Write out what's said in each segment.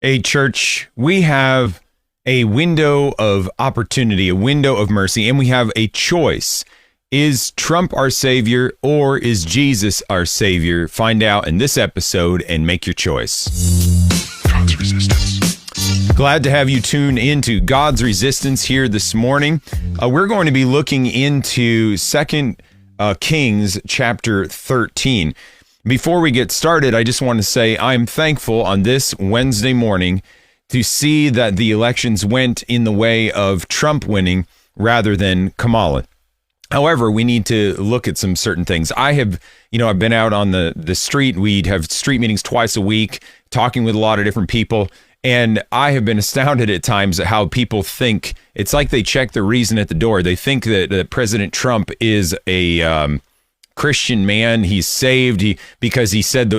Hey, church, we have a window of opportunity, a window of mercy, and we have a choice. Is Trump our savior or is Jesus our savior? Find out in this episode and make your choice. God's Resistance. Glad to have you tune into God's Resistance here this morning. We're going to be looking into 2 Kings chapter 13. Before we get started, I just want to say I'm thankful on this Wednesday morning to see that the elections went in the way of Trump winning rather than Kamala. However, we need to look at some certain things. I've been out on the street. We have street meetings twice a week, talking with a lot of different people. And I have been astounded at times at how people think. It's like they check the reason at the door. They think that President Trump is a Christian man. He's saved because he said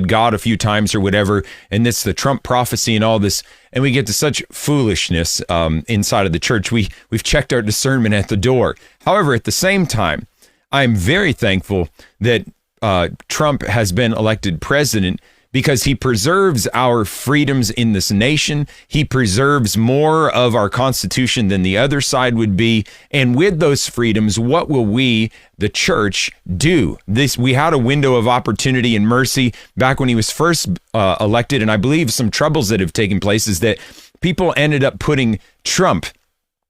God a few times or whatever, and it's the Trump prophecy and all this, and we get to such foolishness inside of the church. We've checked our discernment at the door. However, at the same time, I'm very thankful that Trump has been elected president, because he preserves our freedoms in this nation. He preserves more of our Constitution than the other side would be. And with those freedoms, what will we, the church, do? We had a window of opportunity and mercy back when he was first elected. And I believe some troubles that have taken place is that people ended up putting Trump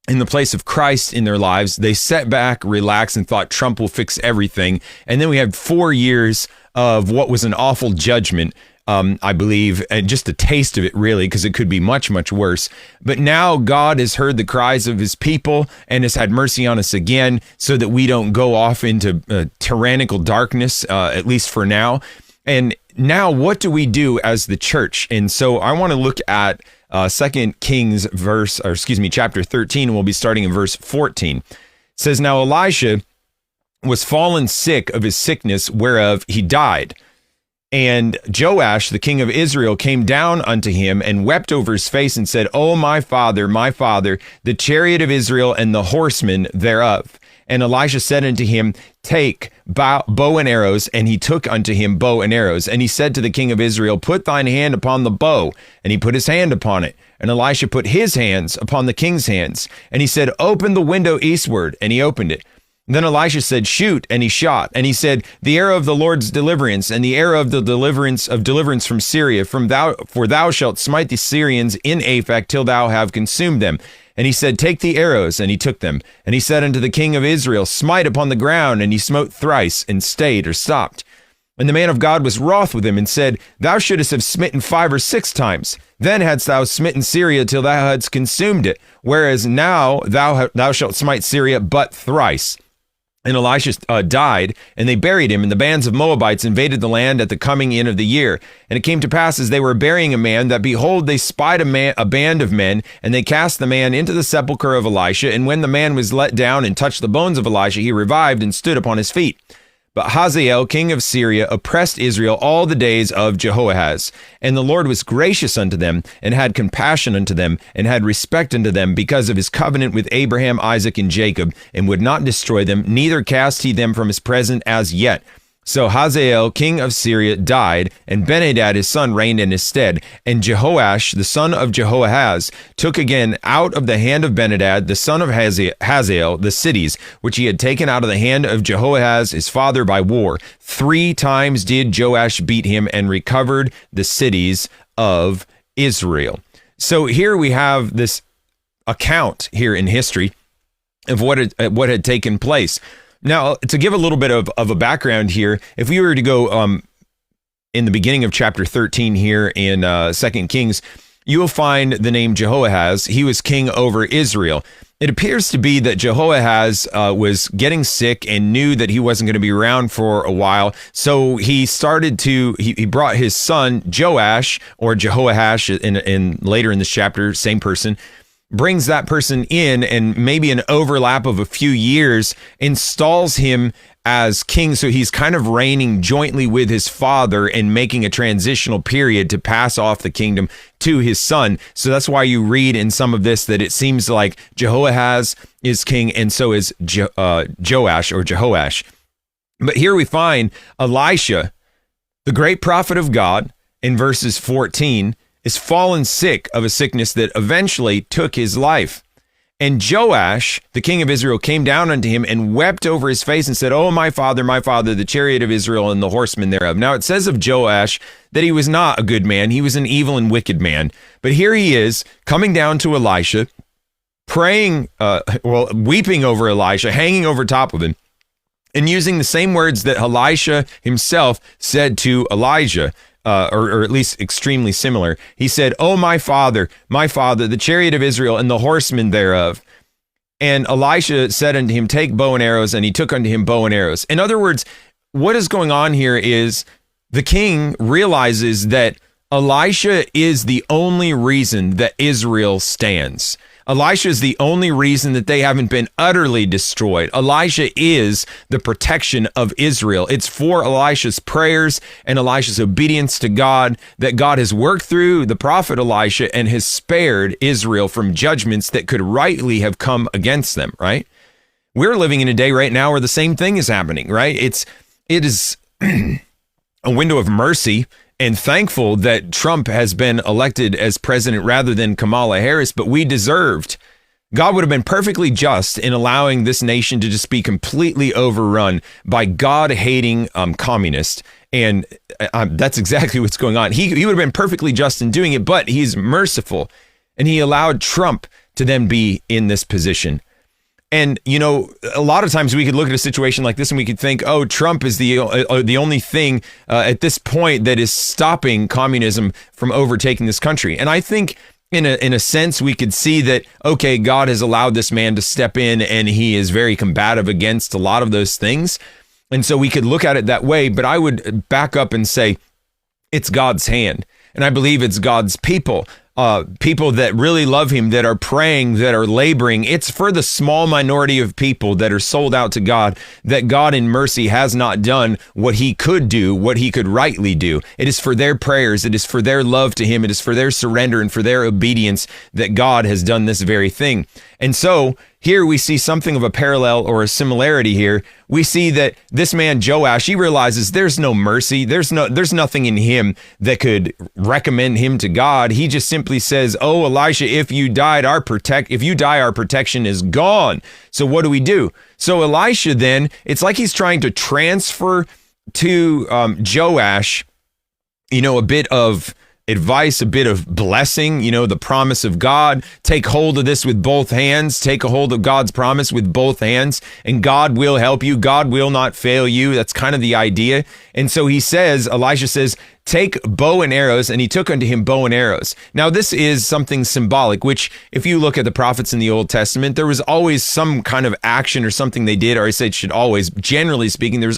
in the place of Christ in their lives. They sat back, relaxed, and thought Trump will fix everything. And then we had 4 years of what was an awful judgment, I believe, and just a taste of it, really, because it could be much, much worse. But now God has heard the cries of his people and has had mercy on us again so that we don't go off into tyrannical darkness, at least for now. And now what do we do as the church? And so I want to look at 2 Kings chapter 13, and we'll be starting in verse 14. It says, "Now Elisha was fallen sick of his sickness, whereof he died. And Joash, the king of Israel, came down unto him and wept over his face and said, O my father, the chariot of Israel and the horsemen thereof. And Elisha said unto him, Take bow and arrows. And he took unto him bow and arrows. And he said to the king of Israel, Put thine hand upon the bow. And he put his hand upon it. And Elisha put his hands upon the king's hands. And he said, Open the window eastward. And he opened it. Then Elisha said, Shoot, and he shot. And he said, The arrow of the Lord's deliverance, and the arrow of the deliverance from Syria, for thou shalt smite the Syrians in Aphek till thou have consumed them. And he said, Take the arrows, and he took them. And he said unto the king of Israel, Smite upon the ground, and he smote thrice, and stayed or stopped. And the man of God was wroth with him, and said, Thou shouldest have smitten 5 or 6 times. Then hadst thou smitten Syria till thou hadst consumed it. Whereas now thou shalt smite Syria but thrice. And Elisha died, and they buried him, and the bands of Moabites invaded the land at the coming in of the year. And it came to pass, as they were burying a man, that behold, they spied a band of men, and they cast the man into the sepulchre of Elisha. And when the man was let down and touched the bones of Elisha, he revived and stood upon his feet. But Hazael, king of Syria, oppressed Israel all the days of Jehoahaz. And the Lord was gracious unto them, and had compassion unto them, and had respect unto them, because of his covenant with Abraham, Isaac, and Jacob, and would not destroy them, neither cast he them from his presence as yet. So Hazael, king of Syria, died, and Ben-Hadad his son reigned in his stead. And Jehoash, the son of Jehoahaz, took again out of the hand of Ben-Hadad, the son of Hazael, the cities, which he had taken out of the hand of Jehoahaz his father by war. 3 times did Joash beat him, and recovered the cities of Israel." So here we have this account here in history of what had taken place. Now, to give a little bit of a background here, if we were to go in the beginning of chapter 13 here in 2 Kings, you will find the name Jehoahaz. He was king over Israel. It appears to be that Jehoahaz was getting sick and knew that he wasn't going to be around for a while. So he brought his son Joash, or Jehoash in later in this chapter, same person, brings that person in, and maybe an overlap of a few years installs him as king. So he's kind of reigning jointly with his father and making a transitional period to pass off the kingdom to his son. So that's why you read in some of this that it seems like Jehoahaz is king, and so is Joash or Jehoash. But here we find Elisha, the great prophet of God, in verses 14 is fallen sick of a sickness that eventually took his life. And Joash, the king of Israel, came down unto him and wept over his face and said, "Oh, my father, the chariot of Israel and the horsemen thereof." Now it says of Joash that he was not a good man. He was an evil and wicked man. But here he is coming down to Elisha, praying, weeping over Elisha, hanging over top of him, and using the same words that Elisha himself said to Elijah, or at least extremely similar. He said, "Oh, my father, the chariot of Israel and the horsemen thereof." And Elisha said unto him, "Take bow and arrows," and he took unto him bow and arrows. In other words, what is going on here is the king realizes that Elisha is the only reason that Israel stands. Elisha is the only reason that they haven't been utterly destroyed. Elisha is the protection of Israel. It's for Elisha's prayers and Elisha's obedience to God that God has worked through the prophet Elisha and has spared Israel from judgments that could rightly have come against them, right? We're living in a day right now where the same thing is happening, right? It is a window of mercy, and thankful that Trump has been elected as president rather than Kamala Harris, but we deserved. God would have been perfectly just in allowing this nation to just be completely overrun by God-hating communists. And that's exactly what's going on. He would have been perfectly just in doing it, but he's merciful. And he allowed Trump to then be in this position. And, you know, a lot of times we could look at a situation like this and we could think, oh, Trump is the only thing at this point that is stopping communism from overtaking this country. And I think in a sense, we could see that, okay, God has allowed this man to step in and he is very combative against a lot of those things. And so we could look at it that way. But I would back up and say it's God's hand. And I believe it's God's people. People that really love him, that are praying, that are laboring. It's for the small minority of people that are sold out to God, that God in mercy has not done what he could do, what he could rightly do. It is for their prayers. It is for their love to him. It is for their surrender and for their obedience that God has done this very thing. And so here we see something of a parallel or a similarity here. We see that this man Joash, he realizes there's no mercy. There's nothing in him that could recommend him to God. He just simply says, "Oh, Elisha, if you die, our protection is gone." So what do? So Elisha then, it's like he's trying to transfer to Joash, a bit of advice, a bit of blessing, the promise of God. Take hold of this with both hands. Take a hold of God's promise with both hands, and God will help you. God will not fail you. That's kind of the idea. And so Elisha says, "Take bow and arrows," and he took unto him bow and arrows. Now, this is something symbolic, which if you look at the prophets in the Old Testament, there was always some kind of action or something they did, or I say it should always, generally speaking, there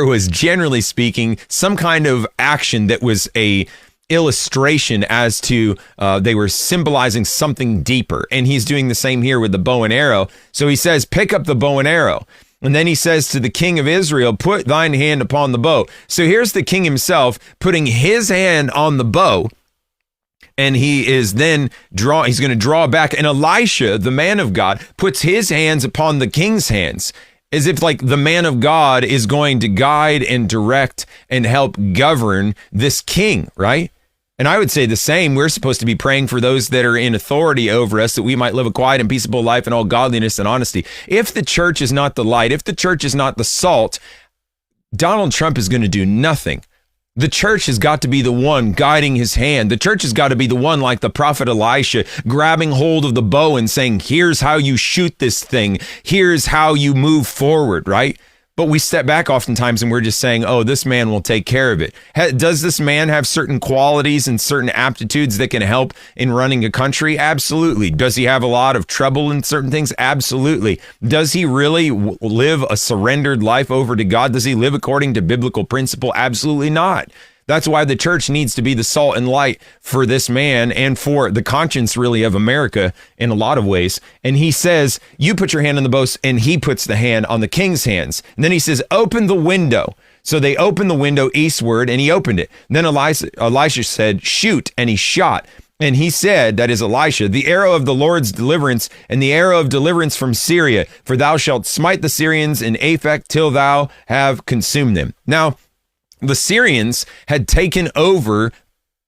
was generally speaking some kind of action that was a illustration as to they were symbolizing something deeper. And he's doing the same here with the bow and arrow. So he says, "Pick up the bow and arrow." And then he says to the king of Israel, "Put thine hand upon the bow." So here's the king himself putting his hand on the bow. And he is then he's going to draw back. And Elisha, the man of God, puts his hands upon the king's hands, as if like the man of God is going to guide and direct and help govern this king, right? And I would say the same. We're supposed to be praying for those that are in authority over us, that we might live a quiet and peaceable life in all godliness and honesty. If the church is not the light, if the church is not the salt, Donald Trump is going to do nothing. The church has got to be the one guiding his hand. The church has got to be the one, like the prophet Elisha, grabbing hold of the bow and saying, "Here's how you shoot this thing. Here's how you move forward," right? But we step back oftentimes and we're just saying, "Oh, this man will take care of it." Does this man have certain qualities and certain aptitudes that can help in running a country? Absolutely. Does he have a lot of trouble in certain things? Absolutely. Does he really live a surrendered life over to God? Does he live according to biblical principle? Absolutely not. That's why the church needs to be the salt and light for this man and for the conscience, really, of America in a lot of ways. And he says, "You put your hand on the bow," and he puts the hand on the king's hands. And then he says, "Open the window." So they opened the window eastward, and he opened it. Then Elisha said, "Shoot," and he shot. And he said, that is Elisha, "The arrow of the Lord's deliverance, and the arrow of deliverance from Syria, for thou shalt smite the Syrians in Aphek till thou have consumed them." Now, the Syrians had taken over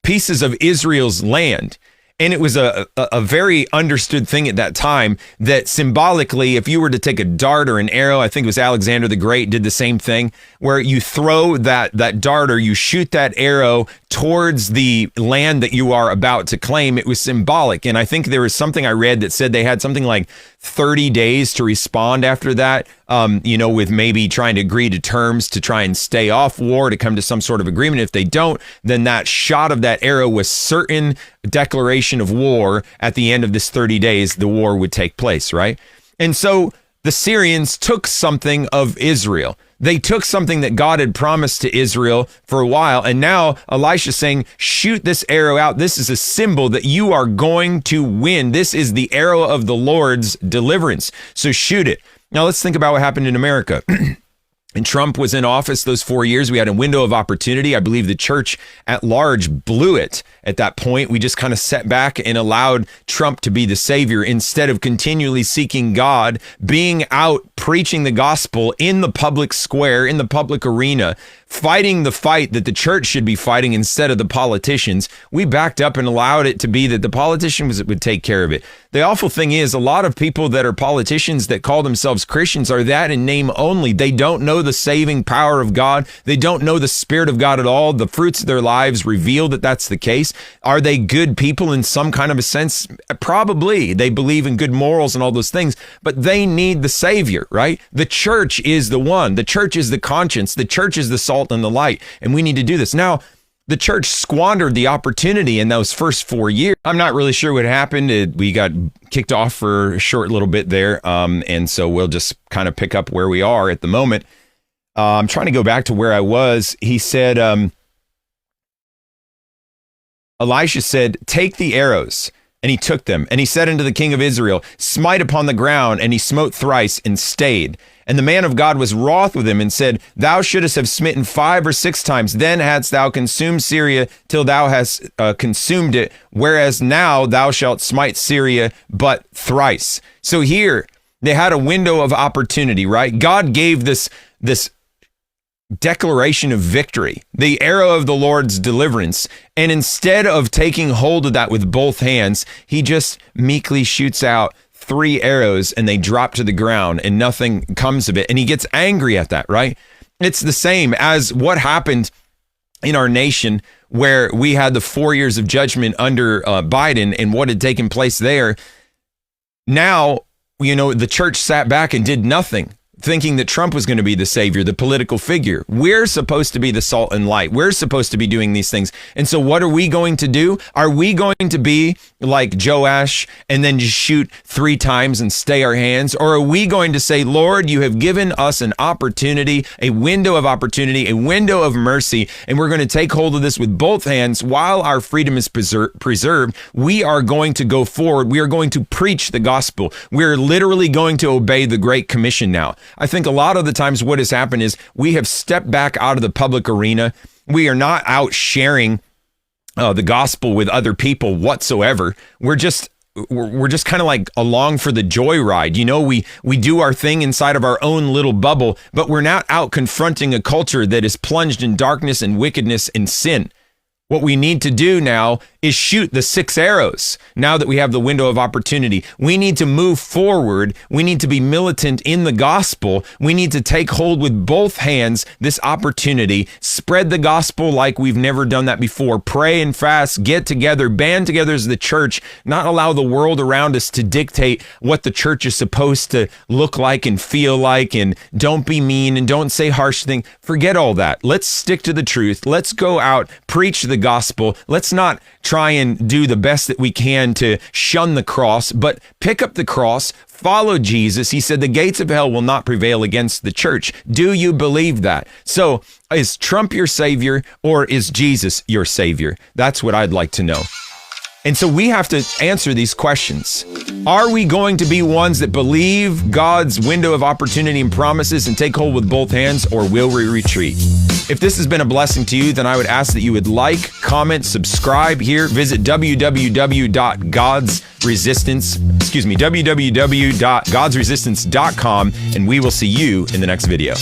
pieces of Israel's land. And it was a very understood thing at that time that symbolically, if you were to take a dart or an arrow, I think it was Alexander the Great did the same thing, where you throw that dart or you shoot that arrow towards the land that you are about to claim. It was symbolic. And I think there was something I read that said they had something like 30 days to respond after that, with maybe trying to agree to terms to try and stay off war, to come to some sort of agreement. If they don't, then that shot of that arrow was certain declaration of war. At the end of this 30 days, the war would take place, right? And so the Syrians took something of Israel. They took something that God had promised to Israel for a while. And now Elisha's saying, shoot this arrow out. This is a symbol that you are going to win. This is the arrow of the Lord's deliverance. So shoot it. Now let's think about what happened in America. And Trump was in office those 4 years. We had a window of opportunity. I believe the church at large blew it at that point. We just kind of sat back and allowed Trump to be the savior instead of continually seeking God, being out preaching the gospel in the public square, in the public arena, fighting the fight that the church should be fighting instead of the politicians. We backed up and allowed it to be that the politicians would take care of it. The awful thing is, a lot of people that are politicians that call themselves Christians are that in name only. They don't know the saving power of God. They don't know the Spirit of God at all. The fruits of their lives reveal that that's the case. Are they good people in some kind of a sense? Probably. They believe in good morals and all those things, but they need the Savior, right? The church is the one. The church is the conscience. The church is the salt and the light, and we need to do this. Now, the church squandered the opportunity in those first 4 years. I'm not really sure what happened. We got kicked off for a short little bit there, and so we'll just kind of pick up where we are at the moment. I'm trying to go back to where I was. He said, Elisha said, take the arrows. And he took them, and he said unto the king of Israel, smite upon the ground, and he smote thrice and stayed. And the man of God was wroth with him and said, thou shouldest have smitten 5 or 6 times. Then hadst thou consumed Syria till thou hast consumed it. Whereas now thou shalt smite Syria but thrice. So here they had a window of opportunity, right? God gave this declaration of victory, the arrow of the Lord's deliverance. And instead of taking hold of that with both hands, he just meekly shoots out 3 arrows and they drop to the ground and nothing comes of it. And he gets angry at that, right? It's the same as what happened in our nation where we had the 4 years of judgment under Biden and what had taken place there. Now, the church sat back and did nothing, thinking that Trump was going to be the savior, the political figure. We're supposed to be the salt and light. We're supposed to be doing these things. And so what are we going to do? Are we going to be like Joash and then just shoot 3 times and stay our hands? Or are we going to say, Lord, you have given us an opportunity, a window of opportunity, a window of mercy, and we're going to take hold of this with both hands while our freedom is preserved. We are going to go forward. We are going to preach the gospel. We're literally going to obey the Great Commission now. I think a lot of the times what has happened is we have stepped back out of the public arena. We are not out sharing the gospel with other people whatsoever. We're just kind of like along for the joyride. We do our thing inside of our own little bubble, but we're not out confronting a culture that is plunged in darkness and wickedness and sin. What we need to do now is shoot the 6 arrows now that we have the window of opportunity. We need to move forward. We need to be militant in the gospel. We need to take hold with both hands this opportunity, spread the gospel like we've never done that before, pray and fast, get together, band together as the church, not allow the world around us to dictate what the church is supposed to look like and feel like, and don't be mean and don't say harsh things. Forget all that. Let's stick to the truth. Let's go out, preach the gospel. Let's not try and do the best that we can to shun the cross, but pick up the cross, follow Jesus. He said the gates of hell will not prevail against the church. Do you believe that? So is Trump your savior or is Jesus your savior? That's what I'd like to know. And so we have to answer these questions. Are we going to be ones that believe God's window of opportunity and promises and take hold with both hands, or will we retreat? If this has been a blessing to you, then I would ask that you would like, comment, subscribe here. Visit www.godsresistance.com, and we will see you in the next video.